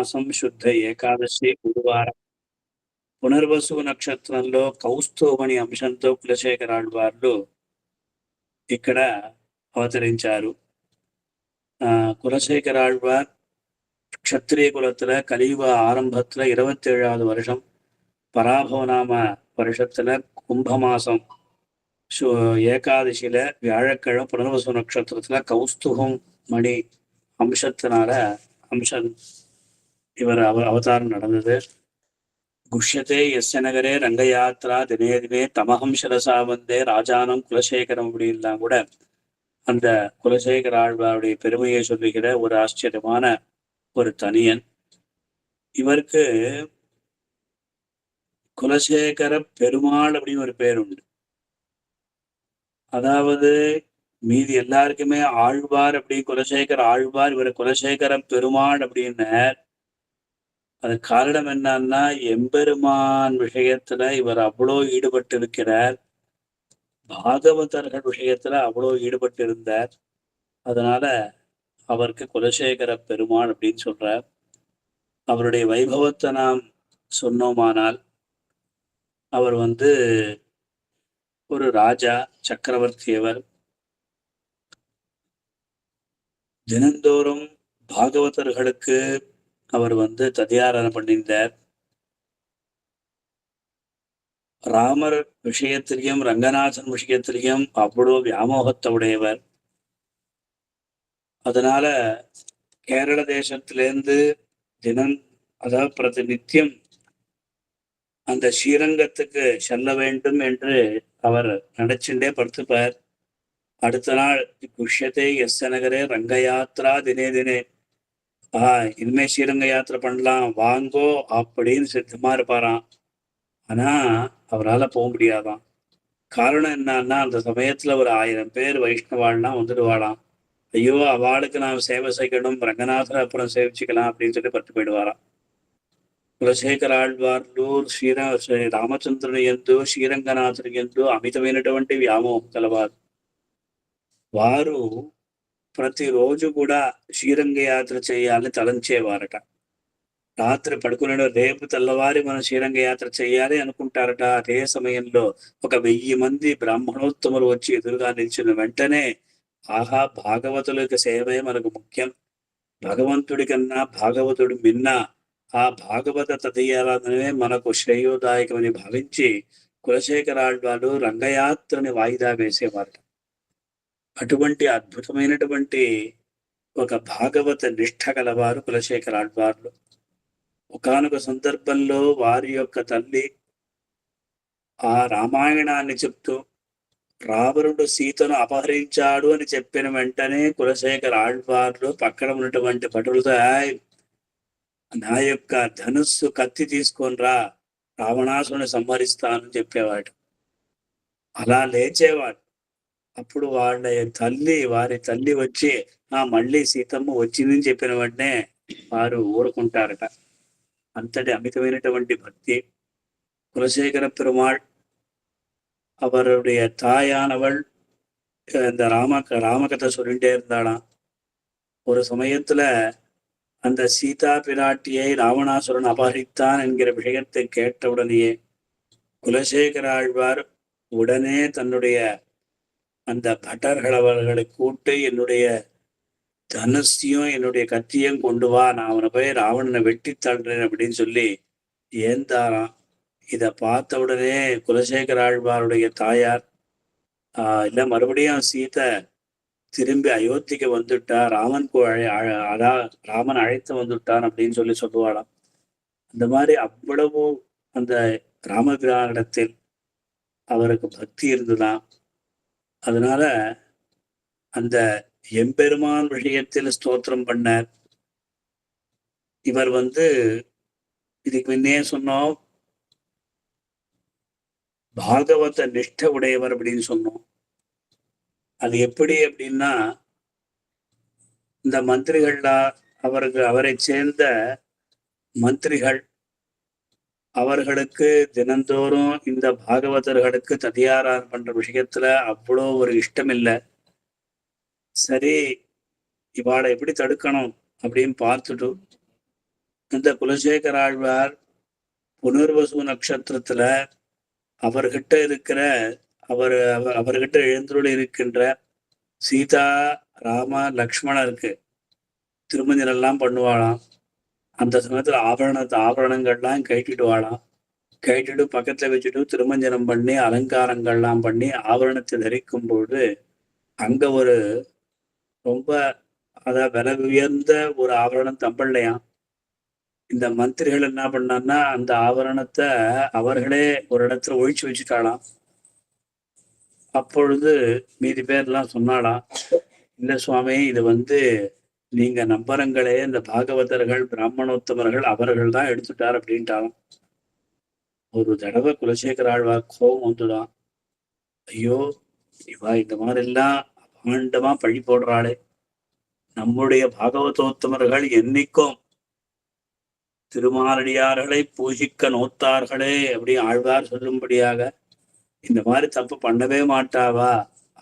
మాసం శుద్ధ ఏకాదశి గురువారం పునర్వసు నక్షత్రంలో కౌస్తుభమణి అంశంతో కులశేఖరాళ్వార్లు ఇక్కడ அவதரிச்சாரு. குலசேகராழ்வார் க்ஷத்ரிய குலத்துல கலியுக ஆரம்பத்துல 27வது வருஷம் பராபவநாம வருஷத்துல கும்பமாசம் ஏகாதசியில வியாழக்கிழமை புனர்வசு நட்சத்திரத்துல கௌஸ்துபம் மணி அம்சம் இவர் அவதாரம் நடந்தது. குஷ்யத்தே எஸ்ய நகரே ரங்கயாத்ரா தினே தினே தமகம் சிரசா வந்தே ராஜானம் குலசேகரம் அப்படின்லாம் கூட அந்த குலசேகர ஆழ்வாருடைய பெருமையை சொல்லுகிற ஒரு ஆச்சரியமான ஒரு தனியன். இவருக்கு குலசேகர பெருமாள் அப்படின்னு ஒரு பேர் உண்டு. அதாவது மீதி எல்லாருக்குமே ஆழ்வார் அப்படி குலசேகர ஆழ்வார், இவர் குலசேகர பெருமாள் அப்படின்னு. அது காரணம் என்னன்னா, எம்பெருமான் விஷயத்துல இவர் அவ்வளோ ஈடுபட்டு இருக்கிறார், பாகவதர்கள் விஷயத்துல அவ்வளோ ஈடுபட்டு இருந்தார். அதனால அவருக்கு குலசேகர பெருமாள் அப்படின்னு சொல்றார். அவருடைய வைபவத்தை நாம் சொன்னோமானால், அவர் ஒரு ராஜா சக்கரவர்த்தியவர். தினந்தோறும் பாகவதர்களுக்கு அவர் ததியாராதனை பண்ணியிருந்தார். ராமர் விஷயத்திலையும் ரங்கநாதன் விஷயத்திலையும் அவ்வளோ வியாமோகத்தை உடையவர். அதனால கேரள தேசத்திலேருந்து அதாவது பிரதிநித்தியம் அந்த ஸ்ரீரங்கத்துக்கு செல்ல வேண்டும் என்று அவர் நினைச்சுட்டே படுத்துப்பார். அடுத்த நாள் குஷ்யத்தை எஸ்ய நகரே ரங்க யாத்ரா தினே தினே, இனிமே ஸ்ரீரங்க யாத்திரை பண்ணலாம் வாங்கோ அப்படின்னு சித்தமா இருப்பாராம். ஆனா அவரால் போக முடியாதாம். காரணம் என்னன்னா, அந்த சமயத்துல ஒரு 1000 பேர் வைஷ்ணவாள்லாம் வந்துடுவாளாம். ஐயோ அவளுக்கு நான் சேவை செய்யணும், ரங்கநாதரை அப்புறம் சேவிச்சுக்கலாம் அப்படின்னு சொல்லி பட்டு போயிடுவாராம். కులశేఖర ఆళ్వార్లు రామచంద్రుని యందు శ్రీరంగనాథుని యందు అమితమైనటువంటి వ్యామోహం కలవారు. వారు ప్రతిరోజు కూడా శ్రీరంగ యాత్ర చేయాలని తలంచేవారట. రాత్రి పడుకునే రేపు తెల్లవారి మనం శ్రీరంగ యాత్ర చేయాలి అనుకుంటారట. అదే సమయంలో ఒక 1000 మంది బ్రాహ్మణోత్తములు వచ్చి ఎదురుగా నిలిచిన వెంటనే, ఆహా భాగవతులకు సేవే మనకు ముఖ్యం, భగవంతుడి కన్నా భాగవతుడు మిన్నా, ఆ భాగవత తదీయారాధనే మనకు శ్రేయోదాయకమని భావించి కులశేఖరాళ్వారు రంగయాత్రని వాయిదా వేసేవారు. అటువంటి అద్భుతమైనటువంటి ఒక భాగవత నిష్ఠ గలవారు కులశేఖరాళ్వార్లు. ఒకానొక సందర్భంలో వారి యొక్క తల్లి ఆ రామాయణాన్ని చెప్తూ, రావణుడు సీతను అపహరించాడు అని చెప్పిన వెంటనే కులశేఖర ఆళ్వార్లు పక్కన ఉన్నటువంటి భటులతో, నా యొక్క ధనుస్సు కత్తి తీసుకొని రా, రావణాసుని సంహరిస్తానని చెప్పేవాడు. అలా లేచేవాడు. అప్పుడు వారి తల్లి వచ్చి మళ్ళీ సీతమ్మ వచ్చిందని చెప్పిన వెంటనే వారు ఊరుకుంటారట. అంతటి అమితమైనటువంటి భక్తి. குலசேகர பெருமாள் அவருடைய தாயானவள் இந்த ராமகதை சொல்லிட்டே இருந்தாளாம். ஒரு சமயத்துல அந்த சீதா பிராட்டியை ராவணாசுரன் அபகரித்தான் என்கிற விஷயத்தை கேட்டவுடனேயே குலசேகர ஆழ்வார் உடனே தன்னுடைய அந்த பட்டர்கள் அவர்களை கூட்டு, என்னுடைய தனுஷையும் என்னுடைய கத்தியும் கொண்டு வா, நான் அவனை போய் ராவணனை வெட்டி தள்ளுறேன் அப்படின்னு சொல்லி ஏந்தாராம். இதை பார்த்த உடனே குலசேகர ஆழ்வாருடைய தாயார், இல்ல மறுபடியும் சீதை திரும்பி அயோத்திக்கு வந்துட்டா, ராமன் அழைத்து வந்துட்டான் அப்படின்னு சொல்லி சொல்லுவாளாம். அந்த மாதிரி அவ்வளவு அந்த ராமபிரானிடத்தில் அவருக்கு பக்தி இருந்துதான். அதனால அந்த எம்பெருமான் விஷயத்தில் ஸ்தோத்திரம் பண்ணார். இவர் இதுக்கு முன்னே சொன்னோம், பாகவத நிஷ்ட உடையவர் அப்படின்னு சொன்னோம். அது எப்படி அப்படின்னா, இந்த மந்திரிகள்லாம் அவரை சேர்ந்த மந்திரிகள் அவர்களுக்கு தினந்தோறும் இந்த பாகவதர்களுக்கு ததியாராதனை பண்ற விஷயத்துல அவ்வளோ ஒரு இஷ்டம் இல்லை. சரி, இவாளை எப்படி தடுக்கணும் அப்படின்னு பார்த்துட்டு இந்த குலசேகர ஆழ்வார் புனர்வசு நட்சத்திரத்துல அவர்கிட்ட இருக்கிற அவர்கிட்ட எழுந்துள்ள இருக்கின்ற சீதா ராம லக்ஷ்மணருக்கு திருமஞ்சனம் எல்லாம் பண்ணுவாளாம். அந்த சமயத்துல ஆபரணங்கள்லாம் கழட்டிடுவாளாம். கழட்டிட்டு பக்கத்துல வச்சுட்டு திருமஞ்சனம் பண்ணி அலங்காரங்கள்லாம் பண்ணி ஆபரணத்தை தரிக்கும் பொழுது அங்க ஒரு ரொம்ப விலை உயர்ந்த ஒரு ஆபரணம் தம்பள்ளையாம். இந்த மந்திரிகள் என்ன பண்ணான்னா அந்த ஆபரணத்தை அவர்களே ஒரு இடத்துல ஒழிச்சு வச்சுட்டாளாம். அப்பொழுது மீதி பேர்லாம் சொன்னாலாம், இல்ல சுவாமி, இது நீங்க நம்புறங்களே இந்த பாகவதர்கள் பிராமணோத்தமர்கள் அவர்கள் தான் எடுத்துட்டார் அப்படின்ட்டாலும். ஒரு தடவை குலசேகர ஆழ்வார் கோபம் வந்துதான், ஐயோ இவா இந்த மாதிரி எல்லாம் அபாண்டமா பழி போடுறாளே, நம்முடைய பாகவதோத்தமர்கள் என்னைக்கும் திருமாலடியார்களை பூஜிக்க நோத்தார்களே அப்படி ஆழ்வார் சொல்லும்படியாக இந்த மாதிரி தப்பு பண்ணவே மாட்டாவா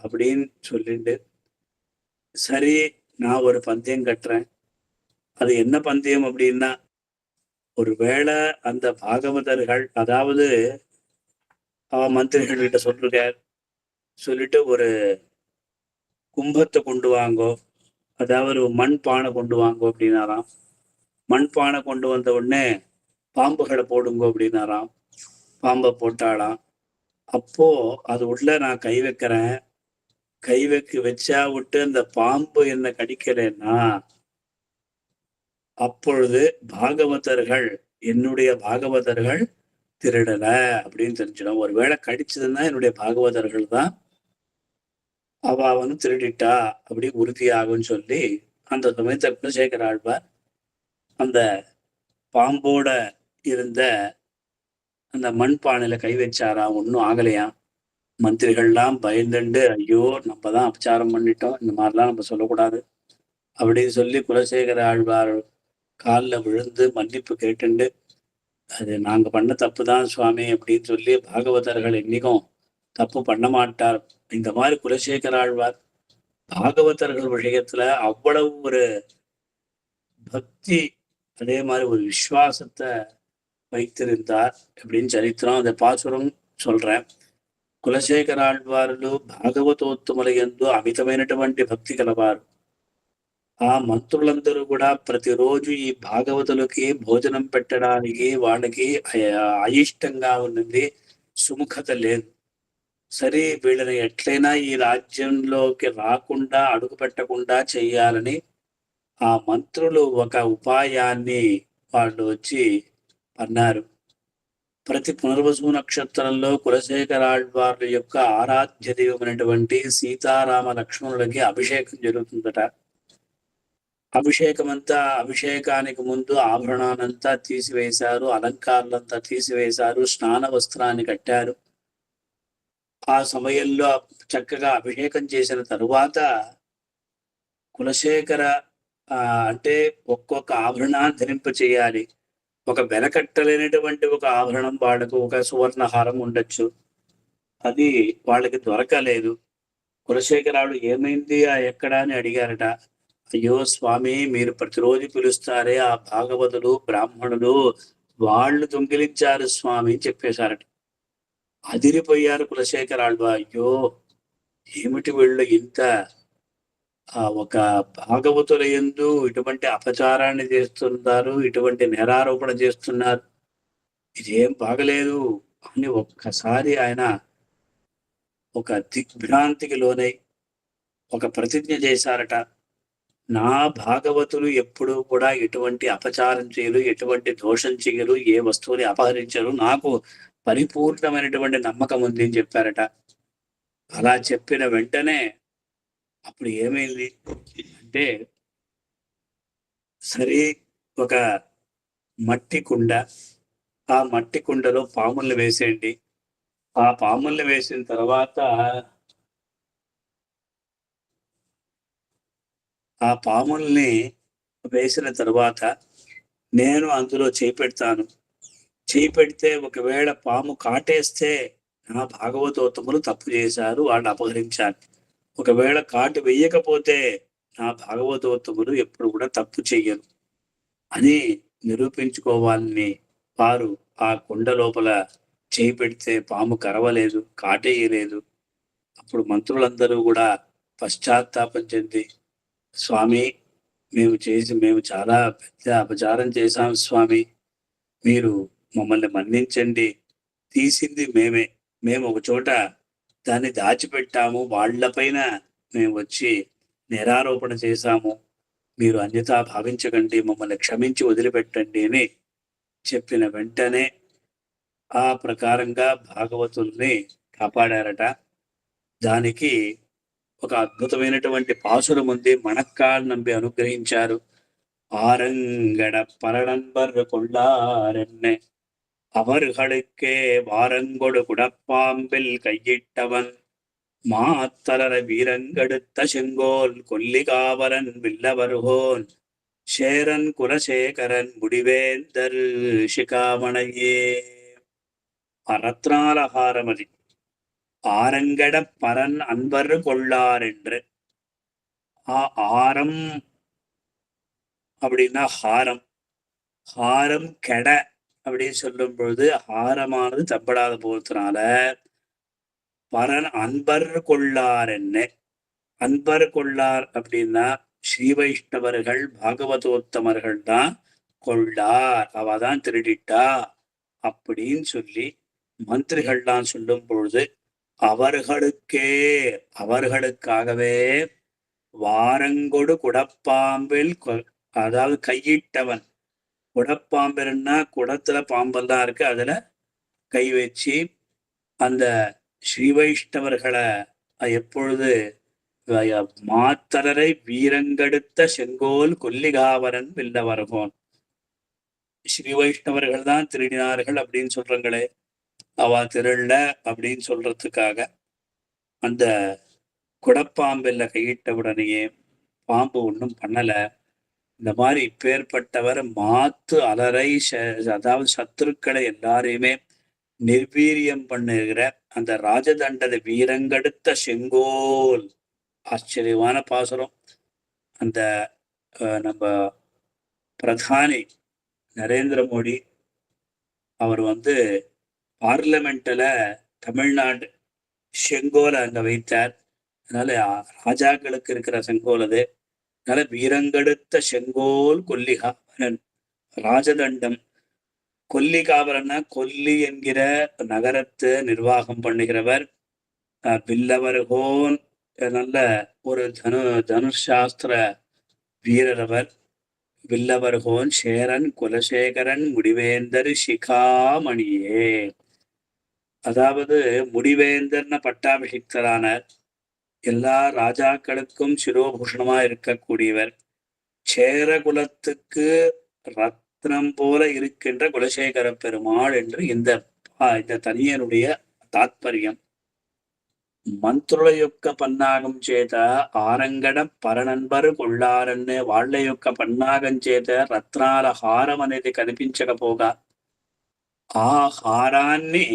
அப்படின்னு சொல்லிட்டு, சரி நான் ஒரு பந்தயம் கட்டுறேன். அது என்ன பந்தயம் அப்படின்னா, ஒருவேளை அந்த பாகவதர்கள் அதாவது மந்திரிகள் கிட்ட சொல்லிருக்கார், சொல்லிட்டு ஒரு கும்பத்தை கொண்டு வாங்கோ, அதாவது ஒரு மண் பானை கொண்டு வாங்கோ அப்படின்னாராம். மண் பானை கொண்டு வந்த உடனே பாம்புகளை போடுங்கோ அப்படின்னாராம். பாம்பை போட்டாளாம். அப்போ அது உள்ள நான் கை வைக்கிறேன், கை வச்சா விட்டு அந்த பாம்பு என்ன கடிக்கலைன்னா அப்பொழுது பாகவதர்கள் என்னுடைய பாகவதர்கள் திருடல அப்படின்னு தெரிஞ்சிடும். ஒருவேளை கடிச்சதுன்னா என்னுடைய பாகவதர்கள் தான் அவ திருடிட்டா அப்படி உறுதியாகும்னு சொல்லி அந்த சமயத்தை குலசேகர ஆழ்வார் அந்த பாம்போட இருந்த அந்த மண் பானையில கை வச்சாரா, ஒன்றும் ஆகலையா. மந்திரிகள்லாம் பயந்துண்டு, ஐயோ நம்ம தான் அபச்சாரம் பண்ணிட்டோம், இந்த மாதிரிலாம் நம்ம சொல்லக்கூடாது அப்படின்னு சொல்லி குலசேகர ஆழ்வார் காலில் விழுந்து மன்னிப்பு கேட்டுண்டு, அது நாங்க பண்ண தப்பு தான் சுவாமி அப்படின்னு சொல்லி, பாகவதர்கள் என்னைக்கும் தப்பு பண்ண மாட்டார். இந்த மாதிரி குலசேகர ஆழ்வார் பாகவதர்கள் விஷயத்துல அவ்வளவு ஒரு பக்தி, அதே மாதிரி ஒரு விசுவாசத்தை வைத்திருந்தார் அப்படின்னு சரித்திரம். அந்த பாசுரம் சொல்றேன். కులశేఖర ఆళ్వార్లు భాగవతోత్తములయందు అమితమైనటువంటి భక్తి కలవారు. ఆ మంత్రులందరూ కూడా ప్రతిరోజు ఈ భాగవతులకి భోజనం పెట్టడానికి వాళ్ళకి అయిష్టంగా ఉన్నది, సుముఖత లేదు. సరే వీళ్ళని ఎట్లయినా ఈ రాజ్యంలోకి రాకుండా అడుగు పెట్టకుండా చెయ్యాలని ఆ మంత్రులు ఒక ఉపాయాన్ని వాళ్ళు వచ్చి అన్నారు. ప్రతి పునర్వసు నక్షత్రంలో కులశేఖర ఆళ్వార్ల యొక్క ఆరాధ్య దైవమైనటువంటి సీతారామ లక్ష్మణులకి అభిషేకం జరుగుతుందట. అభిషేకానికి ముందు ఆభరణానంతా తీసివేశారు, అలంకారాలంతా తీసివేశారు, స్నాన వస్త్రాన్ని కట్టారు. ఆ సమయంలో చక్కగా అభిషేకం చేసిన తరువాత కులశేఖర అంటే ఒక్కొక్క ఆభరణాన్ని ధరింప చేయాలి. ఒక వెలకట్టలేనటువంటి ఒక ఆభరణం వాళ్ళకు ఒక సువర్ణహారం ఉండొచ్చు, అది వాళ్ళకి దొరకలేదు. కులశేఖరాలు ఏమైంది ఎక్కడా అని అడిగారట. అయ్యో స్వామి, మీరు ప్రతిరోజు పిలుస్తారే ఆ భాగవతులు బ్రాహ్మణులు, వాళ్ళు దొంగిలించారు స్వామి అని చెప్పేశారట. అదిరిపోయారు కులశేఖరాలు. అయ్యో ఏమిటి వీళ్ళు ఇంత ఒక భాగవతుల యందు ఇటువంటి అపచారాన్ని చేస్తున్నారు, ఇటువంటి నేరారోపణ చేస్తున్నారు, ఇదేం బాగలేదు అని ఒక్కసారి ఆయన ఒక దిగ్భ్రాంతికి లోనై ఒక ప్రతిజ్ఞ చేశారట. నా భాగవతులు ఎప్పుడూ కూడా ఎటువంటి అపచారం చేయరు, ఎటువంటి దోషం చేయరు, ఏ వస్తువుని అపహరించరు, నాకు పరిపూర్ణమైనటువంటి నమ్మకం ఉంది అని చెప్పారట. అలా చెప్పిన వెంటనే అప్పుడు ఏమైంది అంటే, సరే ఒక మట్టి కుండ, ఆ మట్టి కుండలో పాముల్ని వేసేయండి. ఆ పాముల్ని వేసిన తర్వాత ఆ పాముల్ని వేసిన తర్వాత నేను అందులో చేయి పెడతాను. చేయి పెడితే ఒకవేళ పాము కాటేస్తే నా భాగవతోత్తములు తప్పు చేశారు, వాళ్ళు అపహరించారు. ఒకవేళ కాటు వెయ్యకపోతే నా భాగవతోత్తములు ఎప్పుడు కూడా తప్పు చెయ్యరు అని నిరూపించుకోవాలని వారు ఆ కొండ లోపల చేయి పెడితే పాము కరవలేదు, కాటేయలేదు. అప్పుడు మంత్రులందరూ కూడా పశ్చాత్తాపం చెంది, స్వామి, మేము చాలా పెద్ద అపచారం చేశాం స్వామి, మీరు మమ్మల్ని మన్నించండి. తీసింది మేమే. మేము ఒక చోట దాన్ని దాచిపెట్టాము. వాళ్ళపైన మేము వచ్చి నేరారోపణ చేశాము. మీరు అన్యథా భావించకండి, మమ్మల్ని క్షమించి వదిలిపెట్టండి అని చెప్పిన వెంటనే ఆ ప్రకారంగా భాగవతుల్ని కాపాడారట. దానికి ఒక అద్భుతమైనటువంటి పాసురం ఉంది. మణక్కాల్ నంబి అనుగ్రహించారు. ஆரங்கட பரணன்பர் கொள்ளாரென்ன அவர்களுக்கே வாரங்கொடு குடப்பாம்பில் கையிட்டவன் மாத்தலர வீரங்கெடுத்த செங்கோல் கொல்லிகாவலன் வில்லவர்கோன் சேரன் குலசேகரன் முடிவேந்தர் சிகாமணையே. ரத்னாலகாரமதி ஆரங்கட பரன் அன்பர் கொள்ளார் என்று. ஆரம் அப்படின்னா ஹாரம். ஹாரம் கெட அப்படின்னு சொல்லும் பொழுது ஹாரமானது தப்படாத போகிறதுனால பரன் அன்பர் கொள்ளார் என்ன. அன்பர் கொள்ளார் அப்படின்னா ஸ்ரீ வைஷ்ணவர்கள் பாகவதோத்தமர்கள் தான் கொள்ளார், அவதான் திருடிட்டா அப்படின்னு சொல்லி மந்திரிகள்லாம் சொல்லும் பொழுது அவர்களுக்கே, அவர்களுக்காகவே வாரங்கொடு குடப்பாம்பில் அதாவது கையிட்டவன். குடப்பாம்புன்னா குடத்துல பாம்பெல்லாம் இருக்கு, அதுல கை வச்சு அந்த ஸ்ரீ வைஷ்ணவர்களை எப்பொழுது மாத்தரரை வீரங்கெடுத்த செங்கோல் கொல்லிகாவரன் வில்லவர்கோன். ஸ்ரீ வைஷ்ணவர்கள் தான் திருடினார்கள் அப்படின்னு சொல்றாங்களே, அவ திருடல அப்படின்னு சொல்றதுக்காக அந்த குடப்பாம்பில் கையிட்ட உடனேயே பாம்பு ஒன்றும் பண்ணல. இந்த மாதிரி இப்பேற்பட்டவர் மாத்து அலரை, அதாவது சத்துருக்களை எல்லாரையுமே நிர்வீரியம் பண்ணுகிற அந்த ராஜதண்டத வீரங்கெடுத்த செங்கோல். ஆச்சரியமான பாசுரம். அந்த நம்ம பிரதானி நரேந்திர மோடி அவர் பார்லிமெண்ட்ல தமிழ்நாடு செங்கோலை அங்க வைத்தார். அதனால ராஜாக்களுக்கு இருக்கிற செங்கோல் அது. அதனால வீரங்கெடுத்த செங்கோல் கொல்லிகாவலன் ராஜதண்டம். கொல்லிகாவலன்னா கொல்லி என்கிற நகரத்து நிர்வாகம் பண்ணுகிறவர். வில்லவர்கோன் நல்ல ஒரு தனுஷாஸ்திர வீரரவர். வில்லவர்கோன் சேரன் குலசேகரன் முடிவேந்தர் சிகாமணியே. அதாவது முடிவேந்தர்ன பட்டாபிஷிக்தரானார். எல்லா ராஜாக்களுக்கும் சிரோபூஷணமா இருக்கக்கூடியவர். சேரகுலத்துக்கு ரத்னம் போல இருக்கின்ற குலசேகர பெருமாள் என்று இந்த தனியனுடைய తాత్పర్యం. మంత్రుల యొక్క పన్నాగం చేత ఆరంగడ పరనంబరు కొళ్ళారన్నే వాళ్ల యొక్క పన్నాగం చేత రత్నాల హారం అనేది కనిపించకపోగా ఆ హారాన్ని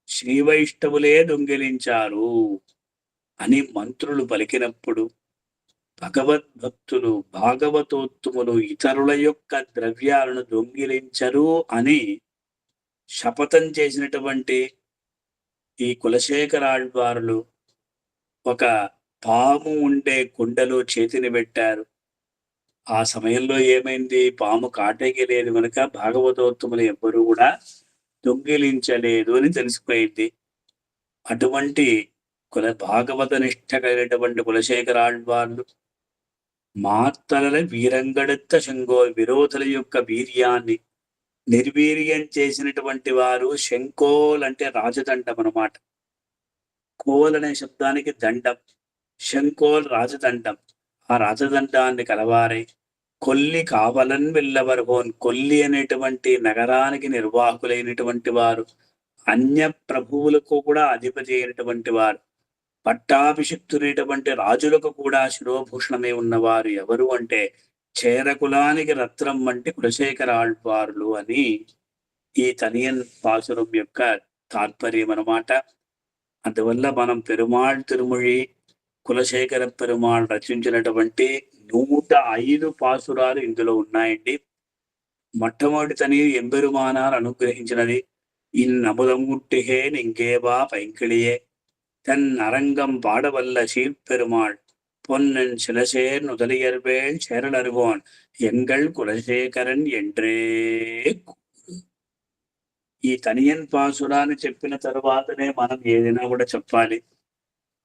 శ్రీ వైష్ణవులే దొంగిలించారు అని మంత్రులు పలికినప్పుడు భగవద్భక్తులు భాగవతోత్తములు ఇతరుల యొక్క ద్రవ్యాలను దొంగిలించరు అని శపథం చేసినటువంటి ఈ కులశేఖరాళ్వారులు ఒక పాము ఉండే కుండలో చేతిని పెట్టారు. ఆ సమయంలో ఏమైంది? పాము కాటేకి లేదు కనుక భాగవతోత్తములు ఎవ్వరూ కూడా దొంగిలించలేదు అని తెలిసిపోయింది. అటువంటి భాగవత నిష్ఠ కలిగినటువంటి కులశేఖరాళ్వార్లు మాత్తల వీరంగడెత్త శంగోల్, విరోధుల యొక్క వీర్యాన్ని నిర్వీర్యం చేసినటువంటి వారు. శంకోల్ అంటే రాజదండం అన్నమాట. కోల్ అనే శబ్దానికి దండం, శంకోల్ రాజదండం. ఆ రాజదండాన్ని కలవారై కొల్లి కావలన్ వెళ్ళవర్గోన్, కొల్లి అనేటువంటి నగరానికి నిర్వాహకులైనటువంటి వారు, అన్య ప్రభువులకు కూడా అధిపతి అయినటువంటి వారు, పట్టాభిషిక్తులైనటువంటి రాజులకు కూడా శిరోభూషణమై ఉన్నవారు ఎవరు అంటే చేరకులానికి రత్నం వంటి కులశేఖరాళ్వారులు అని ఈ తనియన్ పాసురం యొక్క తాత్పర్యం అన్నమాట. అందువల్ల మనం పెరుమాళ్ తిరుమొഴി కులశేఖర పెరుమాళ్ రచించినటువంటి 105 పాసురాలు ఇందులో ఉన్నాయండి. మొట్టమొదటి తనియు ఎంబెరుమానార్ అనుగ్రహించినది. ఇన్నముదమూర్తిహేన్ ఇంకేవా పైంకిళియే தன் அரங்கம் பாடவல்ல சீர்பெருமாள் பொன்னன் சிலசேர் நுதலியர்வேள் சேரலருவோன் எங்கள் కులశేఖరన్ என்றே. ఈ తనియన్ పాసురాన్ని చెప్పిన తరువాతనే మనం ఏదైనా కూడా చెప్పాలి.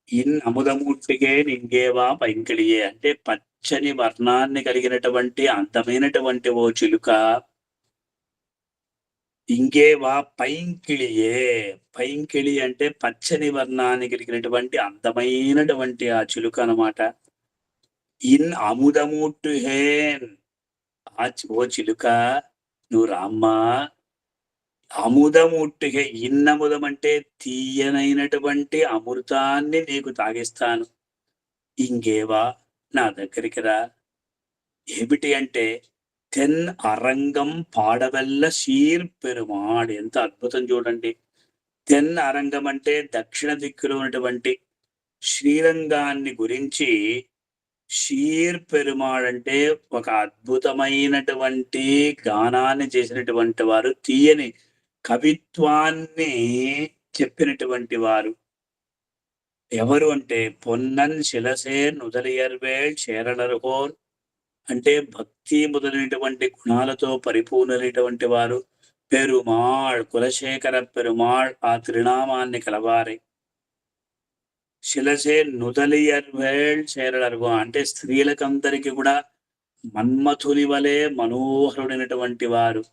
ఇన్ అముదమూర్తికే నింగేవా పైంకిళియే అంటే పచ్చని వర్ణాన్ని కలిగినటువంటి అందమైనటువంటి ఓ చిలుక ఇంగేవా పైంకిళియే. పైంకిళి అంటే పచ్చని వర్ణాన్ని కలిగినటువంటి అందమైనటువంటి ఆ చిలుక అనమాట. ఇన్ అముదమూర్తిహేన్ ఓ చిలుక నువ్వు రామ్మా. అముదమూర్తిహే ఇన్నముదం అంటే తీయనైనటువంటి అమృతాన్ని నీకు తాగిస్తాను. ఇంగేవా నా దగ్గరికి రా. ఏమిటి అంటే తెన్ అరంగం పాడవల్ల శీర్ పెరుమాడ్. ఎంత అద్భుతం చూడండి. తెన్ అరంగం అంటే దక్షిణ దిక్కులో ఉన్నటువంటి శ్రీరంగాన్ని గురించి షీర్ పెరుమాళ్ అంటే ఒక అద్భుతమైనటువంటి గానాన్ని చేసినటువంటి వారు, తీయని కవిత్వాన్ని చెప్పినటువంటి వారు ఎవరు అంటే పొన్నన్ శిలసేర్ నుదలియర్వేళ్ చేరలరుహోర్ అంటే భక్తి మొదలైనటువంటి గుణాలతో పరిపూర్ణమైనటువంటి వారు. పెరుమాళ్ కులశేఖర పెరుమాళ్ ఆ త్రినామాన్ని కలవారే. శిలసే నుదలియర్వేళ్ చేరలరుగో అంటే స్త్రీలకందరికీ కూడా మన్మథుని వలె మనోహరుడైనటువంటి వారు.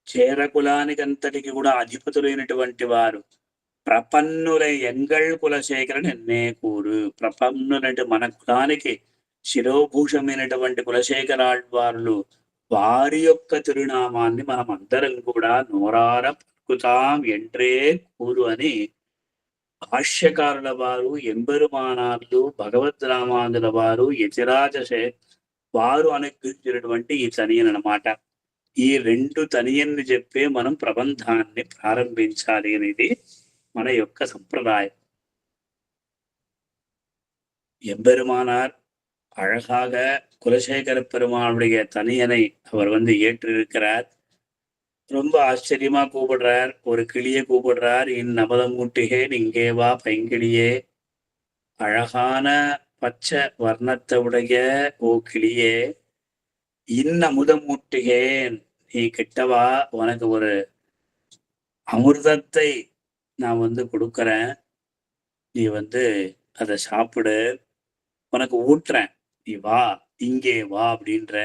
చేరకులానికంతటికి కూడా అధిపతులైనటువంటి వారు. ప్రపన్నులై ఎంగళ్ కులశేఖరన్ ఎన్నే కూరు. ప్రపన్నులంటే మన కులానికి శిరోభూషమైనటువంటి కులశేఖరాళ్వార్లు వారి యొక్క తిరునామాన్ని మనం అందరం కూడా నోరార పలుకుతాం ఎంట్రే కూరు అని భాష్యకారుల వారు, ఎంబెరుమానార్లు, భగవద్ రామానుల వారు, యతిరాజశే వారు అనుగ్రహించినటువంటి ఈ తనియన్ అన్నమాట. ఈ రెండు తనియన్ని చెప్పే మనం ప్రబంధాన్ని ప్రారంభించాలి అనేది మన యొక్క సంప్రదాయం. எம்பெருமானார் அழகாக குலசேகர பெருமானுடைய தனியனை அவர் ஏற்றிருக்கிறார். ரொம்ப ஆச்சரியமா கூப்பிடுறார். ஒரு கிளியை கூப்பிடுறார். இந்நபதமூட்டிகேன் இங்கே வா பைங்கிளியே. அழகான பச்சை வர்ணத்தை உடைய ஓ கிளியே, இன்னமுதமூட்டிகேன் நீ கிட்டவா, உனக்கு ஒரு அமிர்தத்தை நான் கொடுக்கறேன். நீ அதை சாப்பிடு, உனக்கு ஊட்டுறேன், நீ வா, இங்கே வா அப்படின்ற.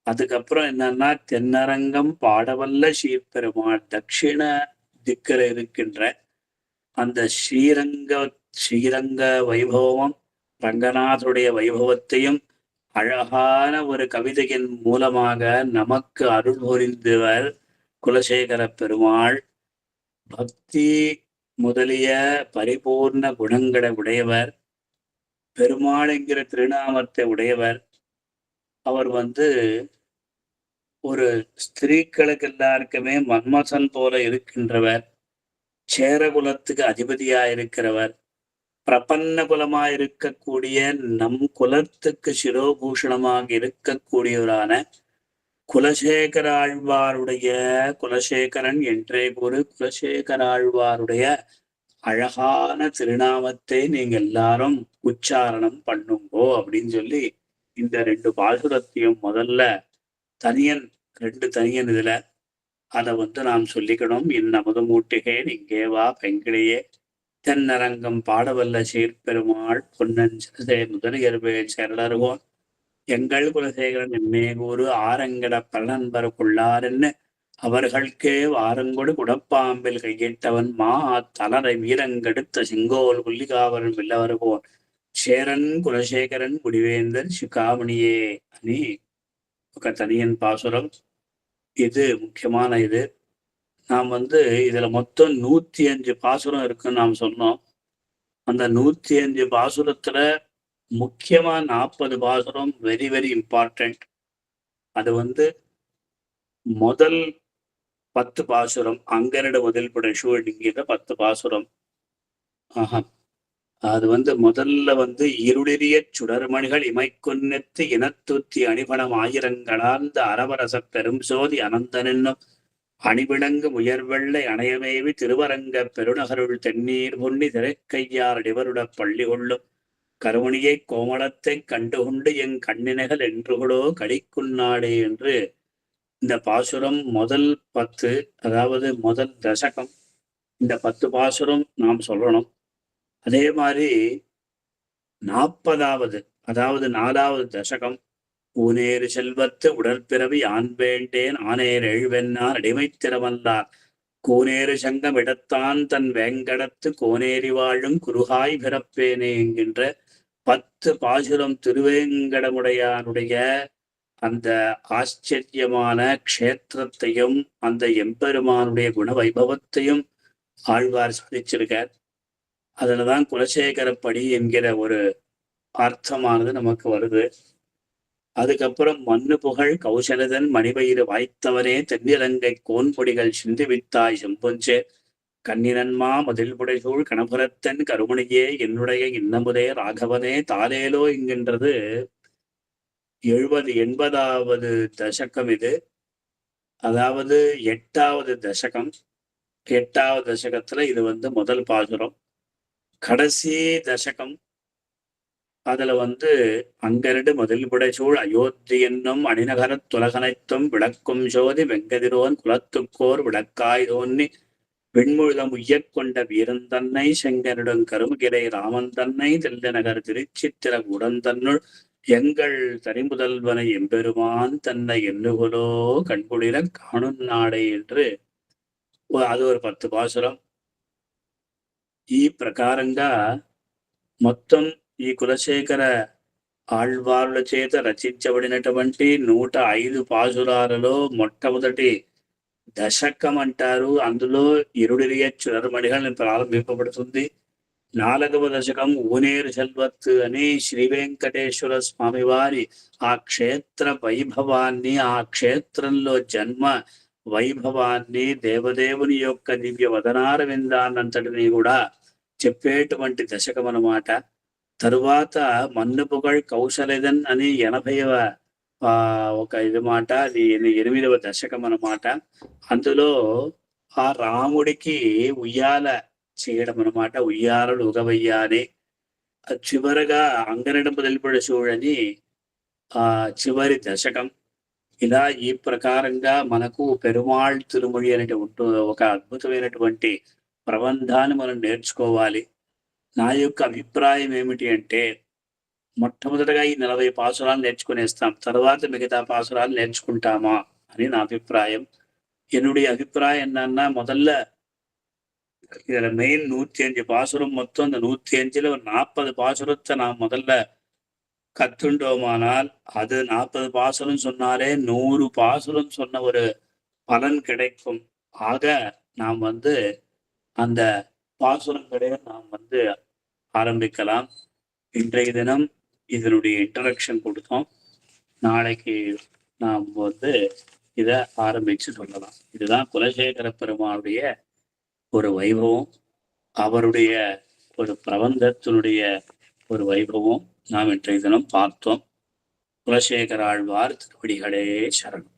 அதுக்கப்புறம் என்னன்னா தென்னரங்கம் பாடவல்ல சீர்பெருமாள் தட்சிண திக்கில் இருக்கின்ற அந்த ஸ்ரீரங்க வைபவம், ரங்கநாதருடைய வைபவத்தையும் அழகான ஒரு கவிதையின் மூலமாக நமக்கு அருள் புரிந்தவர் குலசேகர பெருமாள். பக்தி முதலிய பரிபூர்ண குணங்களை உடையவர். பெருமாள் என்கிற திருநாமத்தை உடையவர். அவர் ஒரு ஸ்திரீக்களுக்கு எல்லாருக்குமே மன்மசன் போல இருக்கின்றவர். சேரகுலத்துக்கு அதிபதியா இருக்கிறவர். பிரபன்ன குலமாயிருக்கக்கூடிய நம் குலத்துக்கு சிரோபூஷணமாக இருக்கக்கூடியவரான குலசேகர ஆழ்வாருடைய குலசேகரன் என்றே கூறு. குலசேகர ஆழ்வாருடைய அழகான திருநாமத்தை நீங்க எல்லாரும் உச்சாரணம் பண்ணுங்கோ அப்படின்னு சொல்லி இந்த ரெண்டு பாசுரத்தையும் முதல்ல தனியன், ரெண்டு தனியன் இதுல அதை நாம் சொல்லிக்கணும். இன்னமுதமூட்டிகேன் இங்கே வா பெங்கிளியே, தென்னரங்கம் பாடவல்ல சீர்பெருமாள் பொன்னன் சிறசே முதலியர்வேல் சேரலருவோன் எங்கள் குலசேகரன் எம்மேகூறு ஆரங்கட பலன்பருக்குள்ளாரென்னு அவர்களுக்கே வாரங்கொடு குடப்பாம்பில் கையிட்டவன் மா தலரை வீரங்கெடுத்த செங்கோல் புள்ளிகாவரன் வில்லவருவோன் சேரன் குலசேகரன் முடிவேந்தன் சிகாமணியே అని ఒక తనియన్ பாசுரம். இது முக்கியமான இது. நாம் இதுல மொத்தம் 105 பாசுரம் இருக்குன்னு நாம் சொன்னோம். அந்த 105 பாசுரத்துல முக்கியமா 40 பாசுரம் வெரி வெரி இம்பார்ட்டன்ட். அது முதல் 10 பாசுரம் ಅಂಗನಡ ಮೊದಲ್ಪಡ ಶಿವಲಿಂಗದ 10 பாசுரம். அது முதல்ல இருளிரிய சுடர்மணிகள் இமைக்குன்னெத்து இனத்துத்தி அணிபணம் ஆயிரங்களார்ந்த அரவரசப் பெரும் சோதி அனந்தனென்னும் அணிவிளங்கு முயர்வெள்ளை அணையமேவி திருவரங்க பெருநகருள் தென்னீர் பொன்னி திரைக்கையார் அடிவருடப் பள்ளி கொள்ளும் கருமணியை கோமளத்தைக் கண்டுகொண்டு என் கண்ணினைகள் என்றுகளோ கடிக்குன்னாடே என்று இந்த பாசுரம் முதல் 10, அதாவது முதல் தசகம். இந்த 10 பாசுரம் நாம் சொல்லணும். அதே மாதிரி 40வது, அதாவது 4வது தசகம், ஊனேறு செல்வத்து உடற்பிறவி ஆண் வேண்டேன் ஆனேர் எழுவென்னார் அடிமைத்திறமல்லார் கூனேறு சங்கம் இடத்தான் தன் வேங்கடத்து கோனேறி வாழும் குருகாய் பிறப்பேனே என்கின்ற 10 பாசுரம் திருவேங்கடமுடையானுடைய அந்த ஆச்சரியமான க்ஷேத்திரத்தையும் அந்த எம்பெருமானுடைய குண வைபவத்தையும் ஆழ்வார் சாதிச்சிருக்கார். அதுலதான் குலசேகரப்படி என்கிற ஒரு அர்த்தமானது நமக்கு வருது. அதுக்கப்புறம் மண்ணு புகழ் கௌசலதன் மணிவயிறு வாய்த்தவனே தென்னிலங்கை கோன்பொடிகள் சிந்துவித்தாய் செம்பொஞ்சே கண்ணினன்மா மதில் புடைசூழ் கணபுரத்தன் கருமணியே என்னுடைய இன்னமுதே ராகவனே தாலேலோ என்கின்றது 80வது தசகம். இது அதாவது 8வது தசகம். 8வது தசகத்துல இது முதல் பாசுரம். கடைசி தசகம் அதுல அங்கரடு மதில் புடைசூழ் அயோத்தி என்னும் அணிநகரத் துலகனைத்தும் விளக்கும் சோதி வெங்கதிரோன் குலத்துக்கோர் விளக்காய் தோன்னி விண்முழுதம் உய்யக் கொண்ட வீரன் தன்னை செங்கனிடம் கருமகிரை ராமன் தன்னை தில்லைநகர் திருச்சித்திர உடந்தன்னுள் எங்கள் தனிமுதல்வனை எம்பெருமான் தன்னை எண்ணுகொலோ கண்குளிர காணும் நாடே என்று అది ஒரு 10 పాసురం. ఈ ప్రకారంగా మొత్తం ఈ కులశేఖర ఆళ్వార్ల చేత రచించబడినటువంటి 105 పాసురాలలో మొట్టమొదటి దశకం అంటారు. అందులో ఇరుడిరియ చురమణిகள் ప్రారంభింపబడుతుంది. 4వ దశకం ఊనేరు సెల్వత్ అని శ్రీ వెంకటేశ్వర స్వామి వారి ఆ క్షేత్ర వైభవాన్ని, ఆ క్షేత్రంలో జన్మ వైభవాన్ని, దేవదేవుని యొక్క దివ్య వదనార విందాన్నంతటినీ కూడా చెప్పేటువంటి దశకం అన్నమాట. తరువాత మన్ను పుగళ్ కౌశలదన్ అని 80వ ఒక ఇది మాట. అది 8వ దశకం అన్నమాట. అందులో ఆ రాముడికి ఉయ్యాల చేయడం అన్నమాట. ఉయ్యాలలు ఉగవయ్యాని. చివరగా అంగరడం మొదలుపడి చూడని చివరి దశకం. ఇలా ఈ ప్రకారంగా మనకు పెరుమాళ్ తిరుమొഴി అనేటువంటి ఒక అద్భుతమైనటువంటి ప్రబంధాన్ని మనం నేర్చుకోవాలి. నా యొక్క అభిప్రాయం ఏమిటి అంటే, మొట్టమొదటగా ఈ 40 పాసురాలు నేర్చుకునేస్తాం, తర్వాత మిగతా పాసురాలు నేర్చుకుంటామా అని నా అభిప్రాయం. என்னுடைய அபிப்பிராயம் என்னன்னா, முதல்ல இதுல மெயின் 105 பாசுரம் மொத்தம். அந்த 105ல ஒரு 40 பாசுரத்தை நாம் முதல்ல கத்துண்டோமானால், அது 40 பாசுரம் சொன்னாலே 100 பாசுரம் சொன்ன ஒரு பலன் கிடைக்கும். ஆக நாம் அந்த பாசுரங்களை நாம் ஆரம்பிக்கலாம். இன்றைய தினம் இதனுடைய இன்ட்ரடக்ஷன் கொடுத்தோம். நாளைக்கு நாம் இதை ஆரம்பிச்சு சொல்லலாம். இதுதான் குலசேகர பெருமானுடைய ஒரு வைபவம், அவருடைய ஒரு பிரபந்தத்தினுடைய ஒரு வைபவம் நாம் இன்றைய தினம் பார்த்தோம். குலசேகர ஆழ்வார் திருவடிகளே சரணம்.